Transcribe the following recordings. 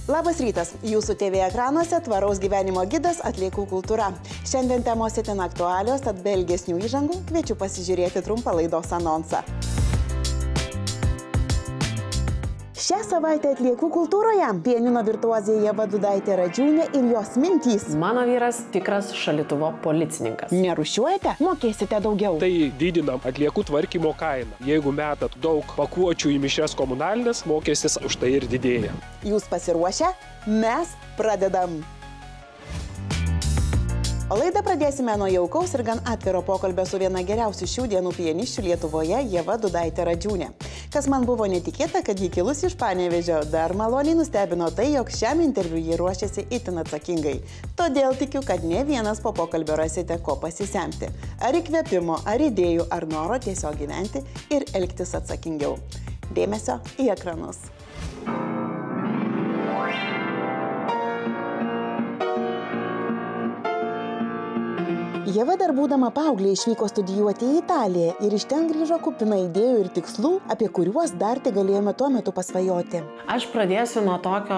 Labas rytas, jūsų TV ekranuose tvaraus gyvenimo gidas atliekų kultūra. Šiandien temos itin aktualios, tad be ilgesnių įžangų kviečiu pasižiūrėti trumpą laidos anonsą. Šią savaitę atliekų kultūroje pianino virtuozė Ieva Dudaitė Radžiūnė ir jos mintys. Mano vyras tikras šaldytuvo policininkas. Nerūšiuojate? Mokėsite daugiau. Tai didinam atliekų tvarkymo kainą. Jeigu metat daug pakuočių į mišrias komunalinės, mokestis už tai ir didėja. Jūs pasiruošę? Mes pradedam. O laidą pradėsime nuo jaukaus ir gan atviro pokalbio su viena geriausių šių dienų pianisčių Lietuvoje, Ieva Dudaitė Radžiūnė. Kas man buvo netikėta, kad ji kilusi iš Panevėžio, dar maloniai nustebino tai, jog šiam interviu ji ruošiasi itin atsakingai. Todėl tikiu, kad ne vienas po pokalbio rasite ko pasisemti. Ar įkvėpimo, ar idėjų, ar noro tiesiog gyventi ir elgtis atsakingiau. Dėmesio į ekranus. Ieva dar būdama paauglė išvyko studijuoti į Italiją ir iš ten grįžo kupina idėjų ir tikslų, apie kuriuos dar tik galėjome tuo metu pasvajoti. Aš pradėsiu nuo tokio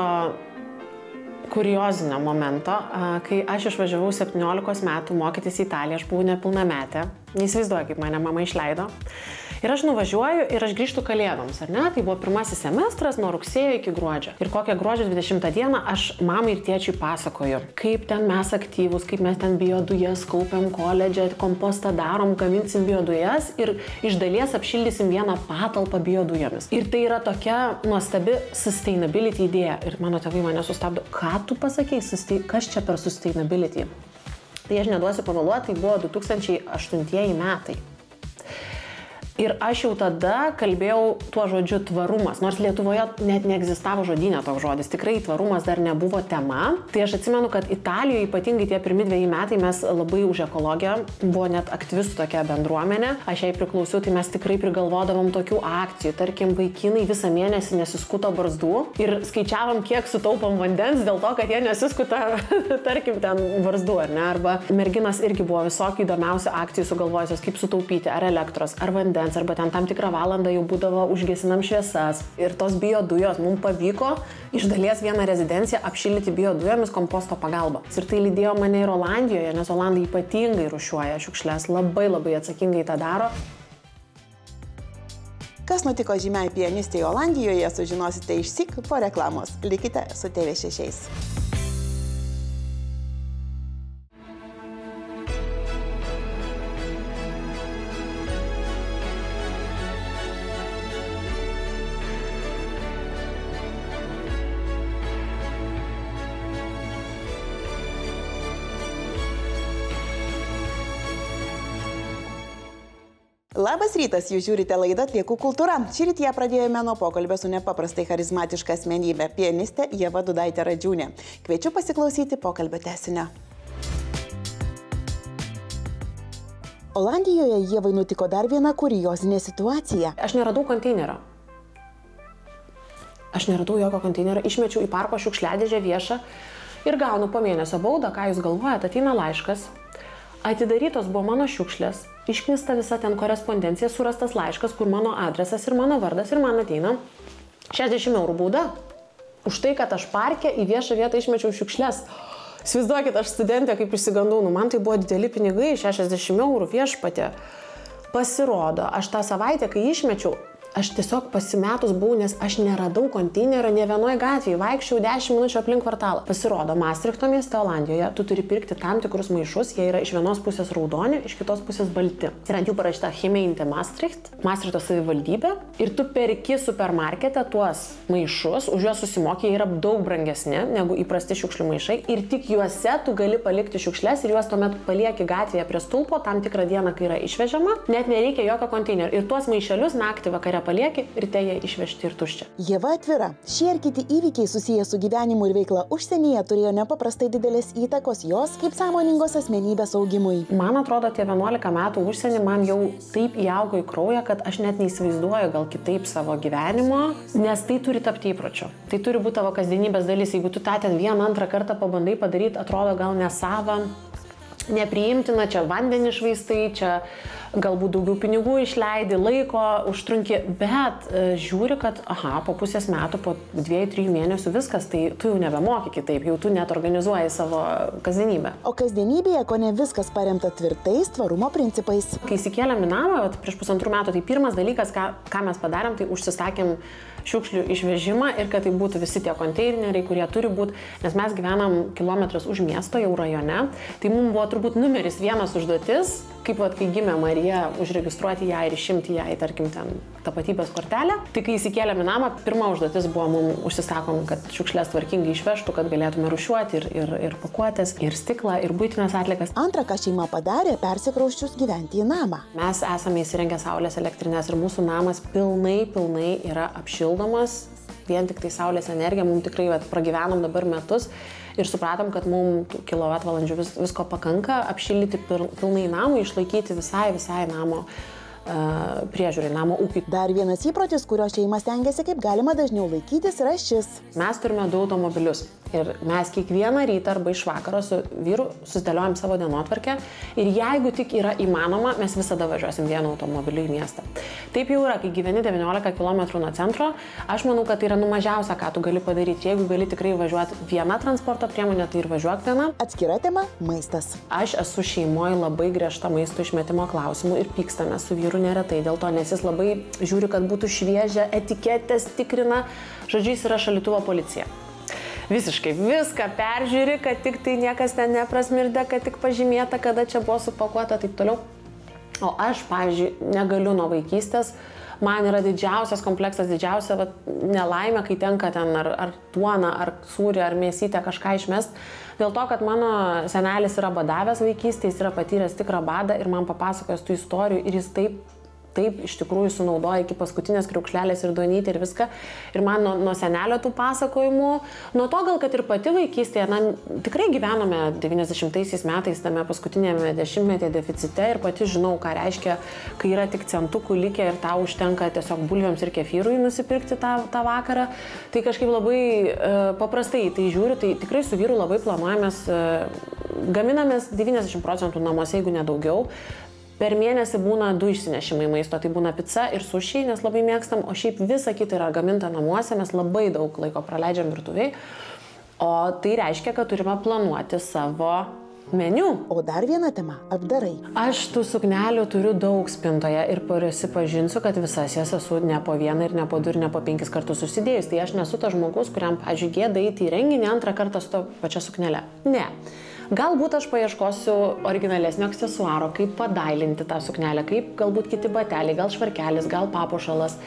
kuriozinio momento, kai aš išvažiavau 17 metų mokytis į Italiją, aš buvau nepilnametė, neįsivaizduoju, kaip mane mama išleido. Ir aš nuvažiuoju ir aš grįžtu kalėdoms, ar ne? Tai buvo pirmasis semestras nuo rugsėjo iki gruodžio. Ir kokią gruodžio 20 dieną aš mamai ir tėčiui pasakoju, kaip ten mes aktyvūs, kaip mes ten biodujas kaupiam koledže, kompostą darom, gaminsim biodujas ir iš dalies apšildysim vieną patalpą biodujomis. Ir tai yra tokia nuostabi sustainability idėja. Ir mano tėvai mane sustabdo, ką tu pasakei, kas čia per sustainability? Tai aš neduosiu pavaluoti, tai buvo 2008 metai. Ir aš jau tada kalbėjau tuo žodžiu tvarumas, nors Lietuvoje net neegzistavo žodynė toks žodis, tikrai tvarumas dar nebuvo tema. Tai aš atsimenu, kad Italijoje ypatingai tie pirmi 2 metai mes labai už ekologiją, buvo net aktyvistų tokia bendruomenė, aš jai priklausiau, tai mes tikrai prigalvodavom tokių akcijų, tarkim, vaikinai visą mėnesį nesiskuto barzdų ir skaičiavom, kiek sutaupom vandens dėl to, kad jie nesiskuta, tarkim, ten barzdų, ar ne, arba merginas irgi buvo visokių įdomiausių akcijų sugalvojusios, kaip sutaupyti, ar elektros, ar vandens, arba ten tam tikrą valandą jau būdavo užgesinam šviesas. Ir tos biodujos mums pavyko iš dalies vieną rezidenciją apšildyti biodujomis komposto pagalba. Ir tai lydėjo mane ir Olandijoje, nes Olandai ypatingai rūšiuoja šiukšles, labai atsakingai tą daro. Kas nutiko žymiai pianistei Olandijoje, sužinosite išsyk po reklamos. Likite su TV6. Labas rytas, jūs žiūrite laidą Atliekų kultūra. Šįryt ją pradėjome nuo pokalbio su nepaprastai charizmatiška asmenybė, pianistė Ieva Dudaitė Radžiūnė. Kviečiu pasiklausyti pokalbio tęsinio. Olandijoje Ievai nutiko dar viena kuriozinė situacija. Aš neradau konteinerio. Aš neradau jokio konteinerio, išmečiau į parko šiukšliadėžę viešą ir gaunu po mėnesio baudą, ką jūs galvojate, ateina laiškas. Atidarytos buvo mano šiukšlės, išknista visa ten korespondencija, surastas laiškas, kur mano adresas ir mano vardas ir man ateina 60 eurų bauda. Už tai, kad aš parke į viešą vietą išmečiau šiukšlės. Įsivaizduokit, aš studentė kaip išsigandau, man tai buvo dideli pinigai, 60 eurų viešpatė. Pasirodo, aš tą savaitę, kai išmečiau, aš tiesiog pasimetus buvau, nes aš neradau konteinerio ne vienoje gatvėje, vaikščiau 10 minučių aplink kvartalą. Pasirodo, Maastrichto mieste Olandijoje tu turi pirkti tam tikrus maišus, jie yra iš vienos pusės raudoni, iš kitos pusės balti. Ir ant jų parašyta Gemeente Maastricht, Maastrichto savivaldybė, ir tu perki supermarkete tuos maišus, už juos susimoki, jie yra daug brangesni negu įprasti šiukšlių maišai ir tik juose tu gali palikti šiukšles ir juos tuomet palieki gatvėje prie stulpo tam tikrą dieną, kai yra išvežama, net nereikia jokio konteinerio. Ir tuos maišelius naktį vakare palieki ir tai jie išvežti ir tuščia. Ieva atvira. Šie ir kiti įvykiai susiję su gyvenimu ir veikla užsienyje turėjo nepaprastai didelės įtakos jos kaip sąmoningos asmenybės augimui. Man atrodo, tie 11 metų užsienį man jau taip įaugo į kraują, kad aš net neįsivaizduoju gal kitaip savo gyvenimo, nes tai turi tapti įpročiu. Tai turi būti tavo kasdienybės dalis. Jeigu tu tą ten 1-2 kartą pabandai padaryti, atrodo gal nesava, nepriimtina, čia vandenį švaistai, čia galbūt daugiau pinigų išleidi, laiko užtrunki, bet žiūri, kad, po pusės metų, po 2-3 mėnesių viskas, tai tu jau nebemoki kitaip, jau tu net organizuoji savo kasdienybę. O kasdienybėje, ko ne viskas paremta tvirtais tvarumo principais. Kai įsikėlėm į namą, prieš 1,5 metų, tai pirmas dalykas, ką mes padarėm, tai užsisakėm šiukšlių išvežimą ir kad tai būtų visi tie konteineriai, kurie turi būti, nes mes gyvenam kilometras už miesto, jau rajone, tai mums buvo turbūt numeris 1 užduotis, kaip kai gimė Marija, užregistruoti ją ir išimti ją į, tarkim, ten tapatybės kortelę. Tai kai įsikėlėm į namą, pirma užduotis buvo mums užsisakom, kad šiukšlės tvarkingai išvežtų, kad galėtume rūšiuoti ir pakuotės, ir stiklą, ir buitinės atliekas. Antra, ką šeima padarė, persikrausčius gyventi į namą. Mes esame įsirengę saulės elektrinės ir mūsų namas pilnai yra apšildomas, vien tik tai saulės energija, mums tikrai pragyvenom dabar metus ir supratom, kad mums kilovatvalandžių visko pakanka apšildyti pilnai namui, išlaikyti visai namo priežiūrai, namo ūkiui. Dar vienas įprotis, kurio šeima stengiasi kaip galima dažniau laikytis, yra šis. Mes turime 2 automobilius ir mes kiekvieną rytą arba iš vakaro su vyru susidėliojam savo dienotvarkę ir jeigu tik yra įmanoma, mes visada važiuosim vienu automobiliu į miestą. Taip jau yra, kai gyveni 19 km nuo centro, aš manau, kad tai yra mažiausia, ką tu gali padaryti. Jeigu gali tikrai važiuoti viena transporto priemonė, tai ir važiuok viena. Atskira tema – maistas. Aš esu šeimoje labai griežta maisto išmetimo klausimų ir pykstame su vyru neretai dėl to, nes jis labai žiūri, kad būtų šviežia, etiketės tikrina, žodžiu, jis yra šaldytuvo policija. Visiškai viską peržiūri, kad tik tai niekas ten neprasmirdė, kad tik pažymėta, kada čia buvo supakuota, taip toliau. O aš, pavyzdžiui, negaliu nuo vaikystės, man yra didžiausias kompleksas, didžiausia nelaimė, kai tenka ten ar duoną, ar sūrį, ar mėsytę kažką išmest. Dėl to, kad mano senelis yra badavęs vaikystėje, jis yra patyręs tikrą badą ir man papasakojęs tų istorijų ir jis taip iš tikrųjų sunaudoja iki paskutinės kriaukšlelės ir duonytę ir viską. Ir man nuo senelio tų pasakojimų, nuo to gal, kad ir pati vaikystėje, tikrai gyvenome 90-aisiais metais tame paskutinėme dešimtmetyje deficite ir pati žinau, ką reiškia, kai yra tik centukų likę ir tau užtenka tiesiog bulvėms ir kefyrui nusipirkti tą vakarą. Tai kažkaip labai paprastai tai žiūriu, tai tikrai su vyru labai planuojamės, gaminamės 90% namuose, jeigu nedaugiau. Per mėnesį būna 2 išsinešimai maisto, tai būna pica ir sušiai, nes labai mėgstam, o šiaip visa kita yra gaminta namuose, mes labai daug laiko praleidžiam virtuviai, o tai reiškia, kad turime planuoti savo meniu. O dar viena tema – apdarai. Aš tų suknelių turiu daug spintoje ir prisipažinsiu, kad visas jas esu ne po 1 ir ne po 2 ir ne po 5 kartus susidėjus, tai aš nesu tas žmogus, kuriam, pavyzdžiui, gėda eiti į renginį 2 kartą su to pačia suknele. Ne. Galbūt aš paieškosiu originalesnio aksesuaro, kaip padailinti tą suknelę, kaip galbūt kiti bateliai, gal švarkelis, gal papuošalas.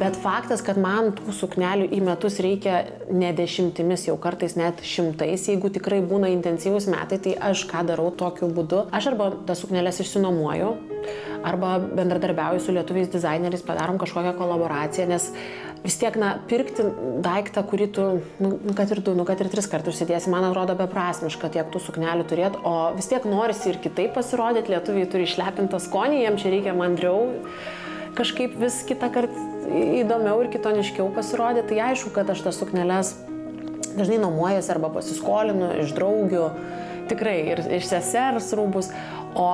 Bet faktas, kad man tų suknelių į metus reikia ne 10, jau kartais net 100, jeigu tikrai būna intensyvūs metai, tai aš ką darau tokiu būdu. Aš arba tas suknelės išsinuomuoju, arba bendradarbiauju su lietuviais dizaineriais, padarom kažkokią kolaboraciją, nes vis tiek, pirkti daiktą, kurį tu, kad ir 2, kad ir 3 kartus užsidėsi, man atrodo beprasmiška tiek tų suknelių turėti, o vis tiek norisi ir kitaip pasirodyti, lietuviai turi išlepintą skonį, jiems čia reikia mandriau, kažkaip vis kitą kartą įdomiau ir kitoniškiau pasirodyti, tai aišku, kad aš tas sukneles dažnai nuomuojuosi arba pasiskolinu iš draugių, tikrai ir iš sesers rūbus. O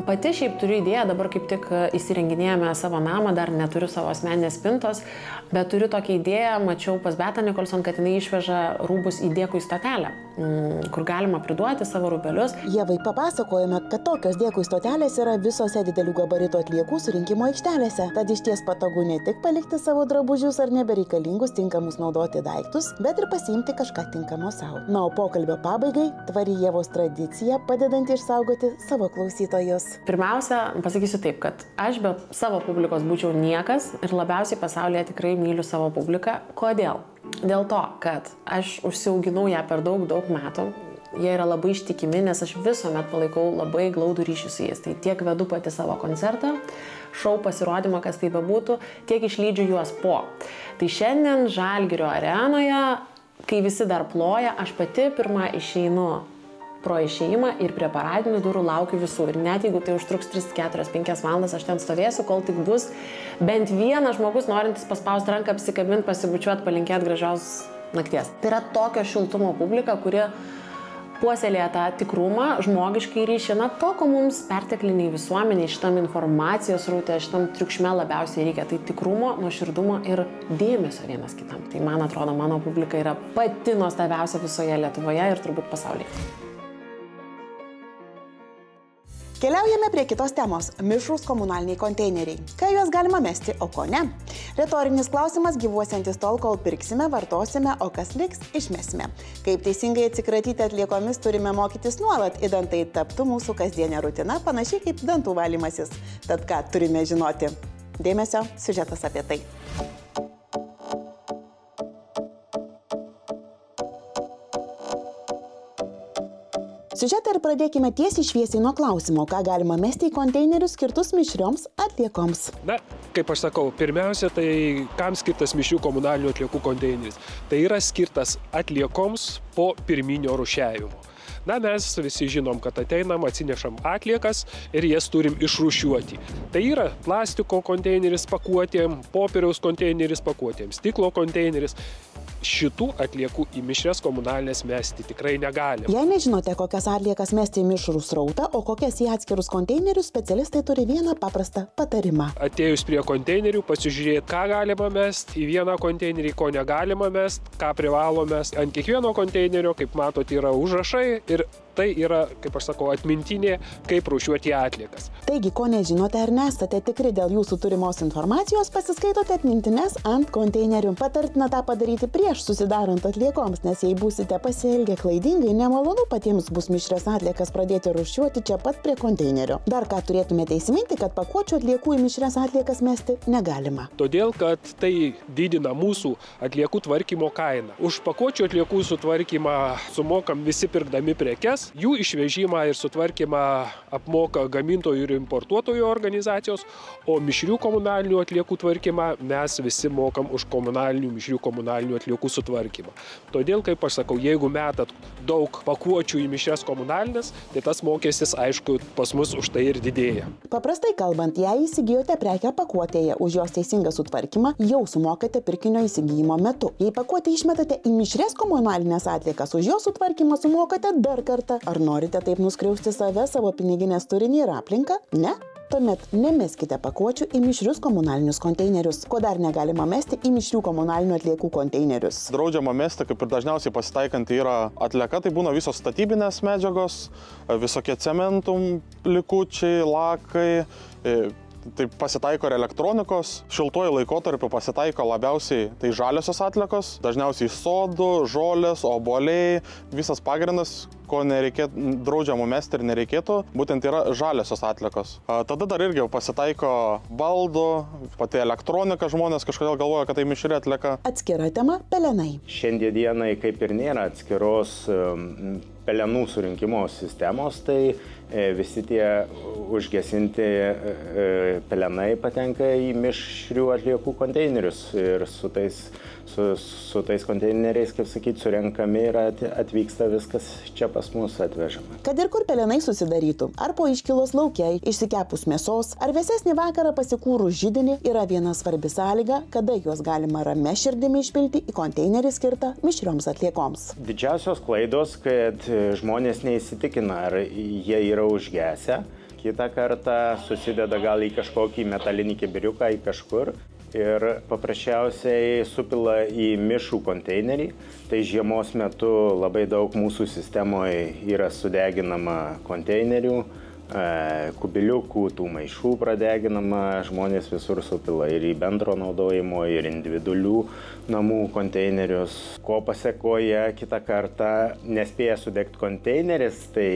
pati šiaip turiu idėją, dabar kaip tik įsirenginėjame savo namą, dar neturiu savo asmeninės spintos, bet turiu tokią idėją, mačiau pas Betą Nicholson, kad jinai išveža rūbus į dėkui stotelę, kur galima priduoti savo rūbelius. Ievai papasakojame, kad tokios dėkui stotelės yra visose didelių gabaritų atliekų surinkimo aikštelėse. Tad iš ties patogu ne tik palikti savo drabužius ar nebereikalingus tinkamus naudoti daiktus, bet ir pasiimti kažką tinkamo savo. Na, o pokalbio pabaigai tvari Ievos tradicija, padedanti išsaugoti savo klausytojus. Pirmiausia, pasakysiu taip, kad aš be savo publikos būčiau niekas ir labiausiai pasaulyje tikrai myliu savo publiką. Kodėl? Dėl to, kad aš užsiauginau ją per daug metų. Jie yra labai ištikimi, nes aš visuomet palaikau labai glaudų ryšį su jais. Tai tiek vedu pati savo koncertą, šou pasirodymą, kas tai bebūtų, tiek išlydžiu juos po. Tai šiandien Žalgirio arenoje, kai visi dar ploja, aš pati pirma išeinu pro išėjimą ir prie paradinių durų laukiu visų. Ir net jeigu tai užtruks 3, 4, 5 valandas, aš ten stovėsiu, kol tik bus bent vienas žmogus, norintis paspausti ranką, apsikabinti, pasibučiuoti, palinkėti gražios nakties. Tai yra tokio šiltumo publika, kuri puoselėja tą tikrumą, žmogiškai ryšį, to, ko mums pertekliniai visuomeniai, šitam informacijos sraute, šitam triukšme labiausiai reikia, tai tikrumo, nuoširdumo ir dėmesio vienas kitam. Tai man atrodo, mano publika yra pati nuostabiausia visoje Lietuvoje ir turbūt pasaulyje. Keliaujame prie kitos temos – mišrūs komunaliniai konteineriai. Ką juos galima mesti, o ko ne? Retorinis klausimas gyvuosiantis tol, kol pirksime, vartosime, o kas liks, išmesime. Kaip teisingai atsikratyti atliekomis turime mokytis nuolat, idant tai taptų mūsų kasdienė rutina, panašiai kaip dantų valymasis. Tad ką turime žinoti? Dėmesio, siužetas apie tai. Siužetą ir pradėkime tiesiai šviesiai nuo klausimo, ką galima mesti į konteinerius skirtus mišrioms atliekoms. Kaip aš sakau, pirmiausia, tai kam skirtas mišrių komunalinių atliekų konteineris? Tai yra skirtas atliekoms po pirminio rūšiavimo. Mes visi žinom, kad ateinam, atsinešam atliekas ir jas turim išrūšiuoti. Tai yra plastiko konteineris pakuotėm, popieriaus konteineris pakuotėm, stiklo konteineris. Šitų atliekų į mišrias komunalinės mesti tikrai negalima. Jei nežinote, kokias atliekas mesti į mišrų srautą, o kokias į atskirus konteinerius, specialistai turi vieną paprastą patarimą. Atėjus prie konteinerių, pasižiūrėti, ką galima mesti į vieną konteinerį, ko negalima mesti, ką privalo mesti. Ant kiekvieno konteinerio, kaip matote, yra užrašai ir tai yra, kaip aš sakau, atmintinė, kaip rūšiuoti atliekas. Taigi, ko nežinote ar nesate tikri dėl jūsų turimos informacijos, pasiskaitote atmintines ant konteinerių. Patartina tą padaryti prieš susidarant atliekoms, nes jei būsite pasielgę klaidingai, nemalonu patiems bus mišrias atliekas pradėti rūšiuoti čia pat prie konteinerio. Dar ką turėtumėte įsiminti, kad pakuočių atliekų į mišrias atliekas mesti negalima. Todėl, kad tai didina mūsų atliekų tvarkymo kainą. Už pakuočių atliekų sutvarkymą sumokam visi pirkdami prekes. Jų išvežimą ir sutvarkymą apmoka gamintojų ir importuotojų organizacijos, o mišrių komunalinių atliekų tvarkymą mes visi mokam už mišrių komunalinių atliekų sutvarkymą. Todėl, kaip aš sakau, jeigu metat daug pakuočių į mišrias komunalinės, tai tas mokestis, aišku, pas mus už tai ir didėja. Paprastai kalbant, jei įsigijote prekę pakuotėje už jos teisingą sutvarkymą, jau sumokate pirkinio įsigijimo metu. Jei pakuotę išmetate į mišrias komunalinės atliekas, už jos sutvarkymą sumokate dar kartą. Ar norite taip nuskriausti save, savo piniginės turinį ir aplinką? Ne? Tuomet nemeskite pakuočių į mišrius komunalinius konteinerius. Ko dar negalima mesti į mišrių komunalinių atliekų konteinerius? Draudžiama mesti, kaip ir dažniausiai pasitaikanti yra atlieka, tai būna visos statybinės medžiagos, visokie cementų likučiai, lakai. Tai pasitaiko ir elektronikos, šiltuoju laikotarpiu pasitaiko labiausiai tai žaliosios atliekos, dažniausiai sodų, žolės, obuoliai, visas pagrindas, ko draudžiamų mesti ir nereikėtų, būtent yra žaliosios atliekos. Tada dar irgi pasitaiko baldų, pati elektronika, žmonės kažkodėl galvoja, kad tai mišri atlieka. Atskira tema – pelenai. Šiandienai kaip ir nėra atskiros pelenų surinkimo sistemos, tai visi tie užgesinti pelenai patenka į mišrių atliekų konteinerius ir su tais konteineriais, kaip sakyti, surenkami ir atvyksta viskas čia pas mus atvežama. Kad ir kur pelenai susidarytų, ar po iškilos laukiai, išsikepus mėsos, ar vėsesnį vakarą pasikūrus židinį, yra viena svarbi sąlyga, kada juos galima ramia širdimi išpilti į konteinerį skirtą mišrioms atliekoms. Didžiausios klaidos, kad žmonės neįsitikina, ar jie yra užgesę. Kitą kartą susideda gal į kažkokį metalinį kibiriuką, į kažkur ir paprasčiausiai supila į mišrų konteinerį. Tai žiemos metu labai daug mūsų sistemoje yra sudeginama konteinerių, kubiliukų, tų maišų pradeginama, žmonės visur supila ir į bendro naudojimo, ir individualių namų konteinerius. Ko pasekoja kitą kartą nespėja sudegti konteineris, tai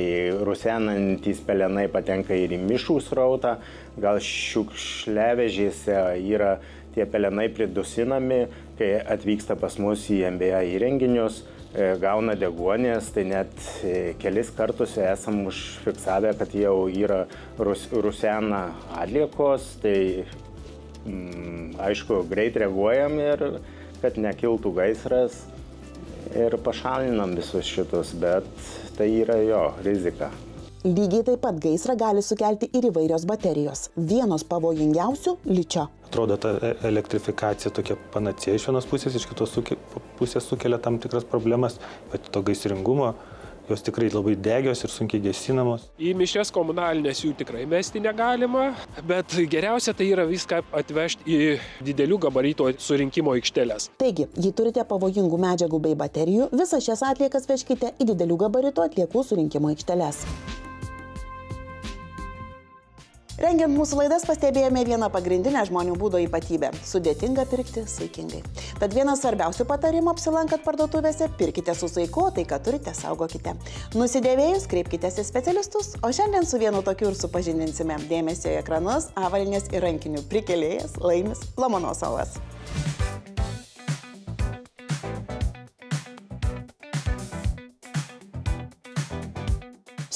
rusenantys pelenai patenka ir į mišrų srautą, gal šiukšliavežėse yra tie pelenai pridusinami, kai atvyksta pas mus į MBA įrenginius, gauna deguonies, tai net kelis kartus esam užfiksavę, kad jau yra rusena atliekos, tai aišku, greit reaguojam ir kad nekiltų gaisras ir pašalinam visus šitus, bet tai yra jo rizika. Lygiai taip pat gaisrą gali sukelti ir įvairios baterijos. Vienos pavojingiausių – ličio. Atrodo, ta elektrifikacija tokia panacėja iš vienos pusės, iš kitos pusės sukelia tam tikras problemas, bet to gaisringumo Jos tikrai labai degios ir sunkiai gesinamos. Į mišrias komunalinės jų tikrai mesti negalima, bet geriausia tai yra viską atvežti į didelių gabaritų surinkimo aikšteles. Taigi, jei turite pavojingų medžiagų bei baterijų, visas šias atliekas vežkite į didelių gabaritų atliekų surinkimo aikšteles. Rengiant mūsų laidas pastebėjome vieną pagrindinę žmonių būdo ypatybę – sudėtinga pirkti saikingai. Tad vienas svarbiausių patarimų apsilankant parduotuvėse – pirkite su saiku, tai ką turite saugokite. Nusidėvėjus, kreipkitės į specialistus, o šiandien su vienu tokiu ir supažindinsime. Dėmesio į ekranus, avalynės ir rankinių prikėlėjas Laimis Lomonosovas.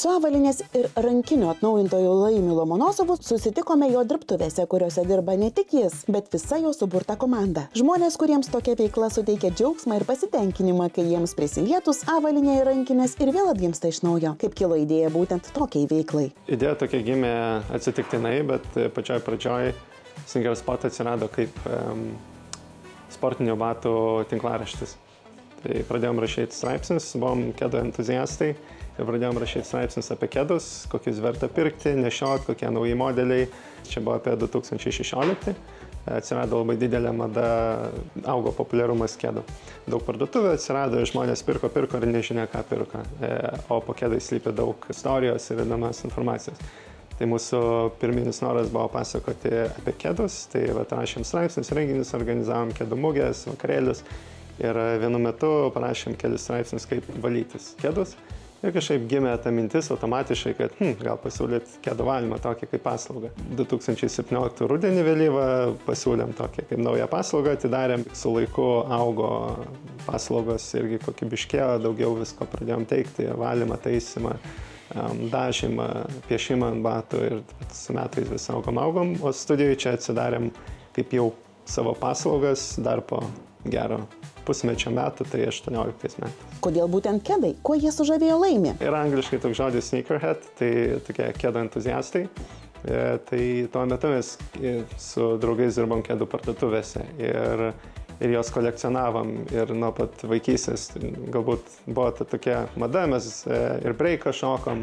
Su avalynės ir rankinio atnaujintoju Laimiu Lomonosovu susitikome jo dirbtuvėse, kuriuose dirba ne tik jis, bet visa jo suburta komanda. Žmonės, kuriems tokia veikla suteikia džiaugsmą ir pasitenkinimą, kai jiems prisilietus avalynė ir rankinės ir vėl atgimsta iš naujo. Kaip kilo idėja būtent tokiai veiklai? Idėja tokia gimė atsitiktinai, bet pačioj pradžioj Sneakerspot atsirado kaip sportinių batų tinklaraštis. Tai pradėjom rašyti straipsnius, buvom kedų entuziastai. Ir pradėjom rašyti straipsnius apie kedus, kokius verta pirkti, nešiot, kokie nauji modeliai. Čia buvo apie 2016. Atsirado labai didelė mada, augo populiarumas kedų. Daug parduotuvių atsirado, žmonės pirko ir nežinia, ką pirko. O po kedais slypi daug istorijos ir įdomios informacijos. Tai mūsų pirminis noras buvo pasakoti apie kedus. Tai rašėm straipsnius, renginius, organizavom kedų mugės, vakarėlius. Ir vienu metu parašėm kelis straipsnius, kaip valytis kedus. Ir kažkaip gimė ta mintis automatiškai, kad gal pasiūlyti kedų valymą tokį kaip paslaugą. 2017 rudenį vėlyvą pasiūlėm tokį kaip naują paslaugą, atidarėm, su laiku augo paslaugos irgi kokybiškėjo, daugiau visko pradėjom teikti, valymą, taisymą, dažymą, piešimą ant batų ir su metais vis augom. O studijoje čia atsidarėm kaip jau savo paslaugas dar po gero pusmečio metų, tai 18 metų. Kodėl būtent kedai? Kuo jie sužavėjo Laimį? Yra angliškai toks žodis sneakerhead, tai tokie kedų entuziastai. Tai tuo metu mes su draugais dirbom kedų parduotuvėse ir jos kolekcionavom. Ir nuo pat vaikystės galbūt buvo ta tokia mada, mes ir breiką šokom.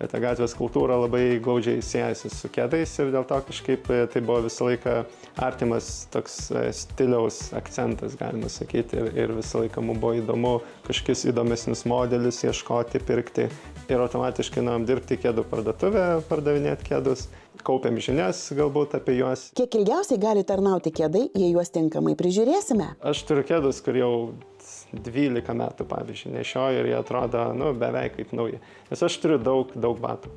Ta gatvės kultūra labai glaudžiai siejasi su kedais ir dėl to kažkaip tai buvo visą laiką artimas toks stiliaus akcentas, galima sakyti. Ir visą laiką mums buvo įdomu kažkokius įdomesnius modelius ieškoti, pirkti. Ir automatiškai nuėjom dirbti kedų parduotuvę, pardavinėti kedus, kaupiam žinias galbūt apie juos. Kiek ilgiausiai gali tarnauti kedai, jei juos tinkamai prižiūrėsime? Aš turiu kedus, kur jau 12 metų, pavyzdžiui, nešioju ir jie atrodo, beveik kaip nauji. Nes aš turiu daug batų.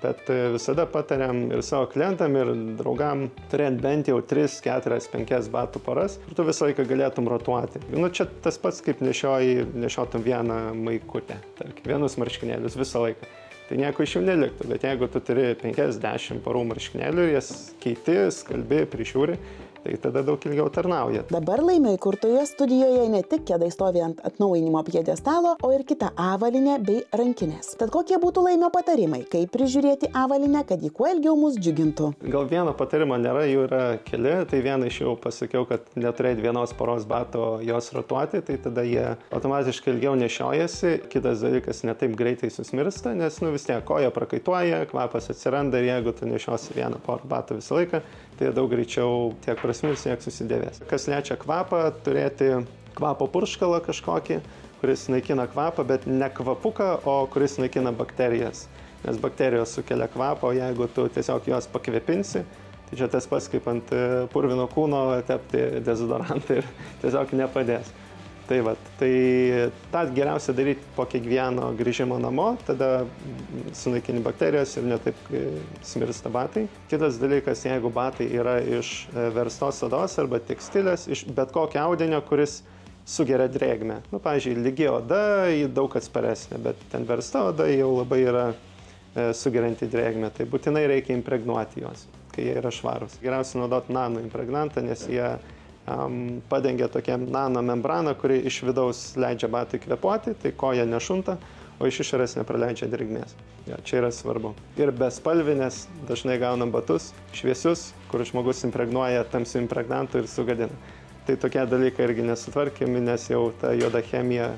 Bet visada patariam ir savo klientam, ir draugam turėti bent jau 3, 4, 5 batų poras, ir tu visą laiką galėtum rotuoti. Čia tas pats, kaip nešiotum vieną maikutę, tarkim, vienus marškinėlius visą laiką. Tai nieko iš jų neliktų, bet jeigu tu turi 50 porų marškinėlių ir jas keiti, skalbi, prižiūri, tai tada daug ilgiau tarnauja. Dabar Laimio įkurtoje studijoje ne tik kedai stovi ant atnaujinimo pjedestalo, o ir kita avalynė bei rankinės. Tad kokie būtų Laimio patarimai, kaip prižiūrėti avalynę, kad ji kuo ilgiau mus džiugintų? Gal vieno patarimo nėra, jų yra keli. Tai vieną iš jau pasakiau, kad neturėti vienos poros batų jos rotuoti, tai tada jie automatiškai ilgiau nešiojasi. Kitas dalykas, ne taip greitai susmirsta, nes vis tiek koja prakaituoja, kvapas atsiranda ir jeigu tu nešiosi vieną porą batų visą laiką, tai daug greičiau tiek prasmirs, tiek susidėvės. Kas liečia kvapą, turėti kvapo purškalą kažkokį, kuris naikina kvapą, bet ne kvapuką, o kuris naikina bakterijas. Nes bakterijos sukelia kvapą, o jeigu tu tiesiog jos pakvepinsi, tai čia tas pats kaip ant purvino kūno tepti dezodorantą ir tiesiog nepadės. Tai tą geriausia daryti po kiekvieno grįžimo namo, tada sunaikini bakterijas ir netaip smirsta batai. Kitas dalykas, jeigu batai yra iš verstos odos arba tekstilės, iš bet kokio audinio, kuris sugeria drėgmę. Pavyzdžiui, lygi oda, ji daug atsparesnė, bet ten versta oda jau labai yra sugerianti drėgmę, tai būtinai reikia impregnuoti juos, kai jie yra švarūs. Geriausia naudoti nano impregnantą, nes jie padengia tokią nano membraną, kuri iš vidaus leidžia batui kvėpuoti, tai koja nešunta, o iš išorės nepraleidžia drėgmės. Čia yra svarbu. Ir bespalvinės dažnai gaunam batus, šviesius, kur žmogus impregnuoja tamsiu impregnantu ir sugadina. Tai tokie dalykai irgi nesutvarkimi, nes jau ta juoda chemija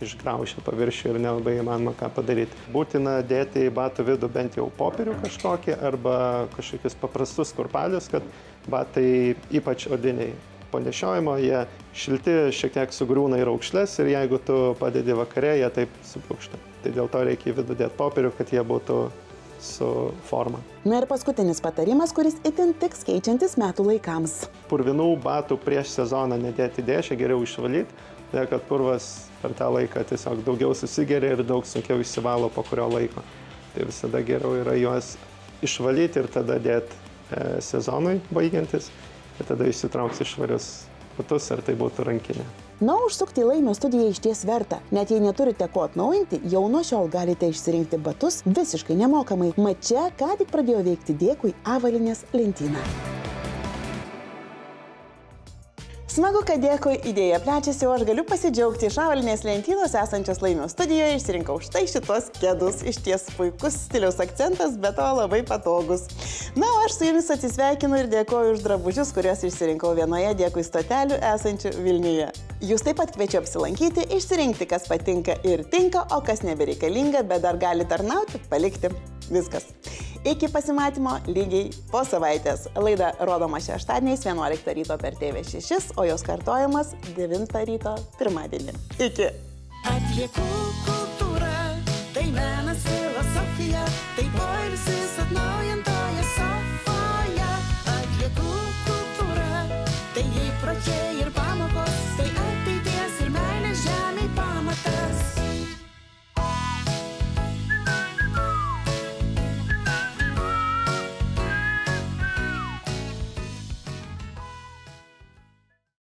išgraužia paviršių ir nelabai įmanoma ką padaryti. Būtina dėti į batų vidų bent jau popierių kažkokį arba kažkokius paprastus kurpalius, kad batai ypač odiniai po nešiojimo, jie šilti, šiek tiek sugriūna į raukšles ir jeigu tu padedi vakare, jie taip supliukšta. Tai dėl to reikia į vidų dėti popierių, kad jie būtų su forma. Na ir paskutinis patarimas, kuris itin tiks keičiantis metų laikams. Purvinų batų prieš sezoną nedėti dėžę, geriau išvalyti, kad purvas per tą laiką tiesiog daugiau susigeria ir daug sunkiau išsivalo po kurio laiko. Tai visada geriau yra juos išvalyti ir tada dėti sezonui baigiantis ir tada išsitrauks švarius batus, ar tai būtų rankinė. Na, užsukti į Laimio studiją išties verta. Net jei neturite ko atnaujinti, jau nuo šiol galite išsirinkti batus visiškai nemokamai. Mat čia ką tik pradėjo veikti Dėkui avalynės lentyna. Smagu, kad Dėkui idėja plečiasi, o aš galiu pasidžiaugti iš avalynės lentynos esančios Laimio studijoje. Išsirinkau štai šitos kedus. Išties puikus stiliaus akcentas, bet to labai patogus. Na, o aš su jumis atsisveikinu ir dėkoju už drabužius, kuriuos išsirinkau vienoje Dėkui stotelių esančių Vilniuje. Jūs taip pat kviečiu apsilankyti, išsirinkti, kas patinka ir tinka, o kas nebereikalinga, bet dar gali tarnauti, palikti. Viskas. Iki pasimatymo lygiai po savaitės. Laida rodoma šeštadieniais 11 ryto per TV6, o jos kartojimas 9 ryto pirmadienį. Iki. Atliekų kultūra, tai menas filosofija, tai poilsis atnaujintoje sofoje. Atliekų kultūra, tai įpročiai